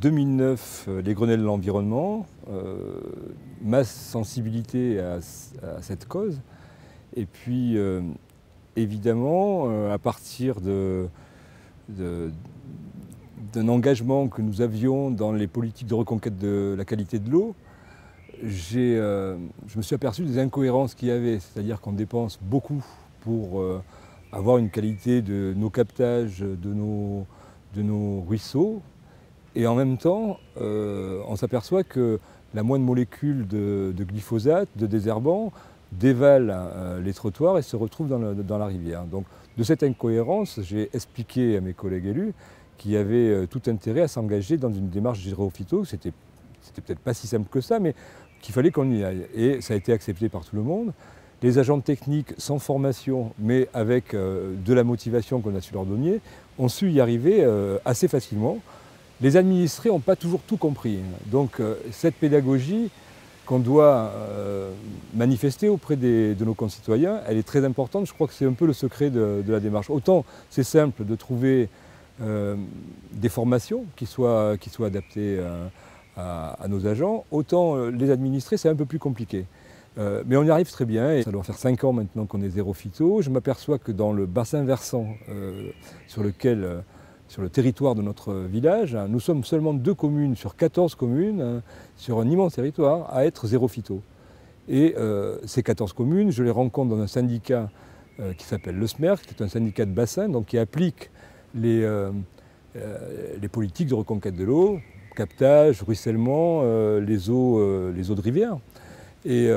2009, les Grenelles de l'environnement, ma sensibilité à cette cause, et puis évidemment, à partir d'un engagement que nous avions dans les politiques de reconquête de la qualité de l'eau, je me suis aperçu des incohérences qu'il y avait, c'est-à-dire qu'on dépense beaucoup pour avoir une qualité de nos captages, de nos ruisseaux, et en même temps, on s'aperçoit que la moindre molécule de glyphosate, de désherbant, dévale les trottoirs et se retrouve dans la rivière. Donc, de cette incohérence, j'ai expliqué à mes collègues élus qu'il y avait tout intérêt à s'engager dans une démarche gyrophyto. C'était peut-être pas si simple que ça, mais qu'il fallait qu'on y aille. Et ça a été accepté par tout le monde. Les agents techniques, sans formation, mais avec de la motivation qu'on a su leur donner, ont su y arriver assez facilement. Les administrés n'ont pas toujours tout compris. Donc cette pédagogie qu'on doit manifester auprès de nos concitoyens, elle est très importante. Je crois que c'est un peu le secret de la démarche. Autant c'est simple de trouver des formations qui soient adaptées à nos agents, autant les administrés, c'est un peu plus compliqué. Mais on y arrive très bien, et ça doit faire 5 ans maintenant qu'on est zéro phyto. Je m'aperçois que dans le bassin versant sur le territoire de notre village, nous sommes seulement 2 communes sur 14 communes, sur un immense territoire, à être zéro phyto. Et ces 14 communes, je les rencontre dans un syndicat qui s'appelle le SMERC, qui est un syndicat de bassin, donc qui applique les politiques de reconquête de l'eau, captage, ruissellement, les eaux de rivière. Et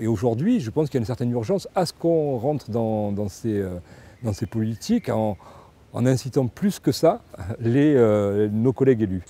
aujourd'hui, je pense qu'il y a une certaine urgence à ce qu'on rentre dans ces politiques en incitant plus que ça nos collègues élus.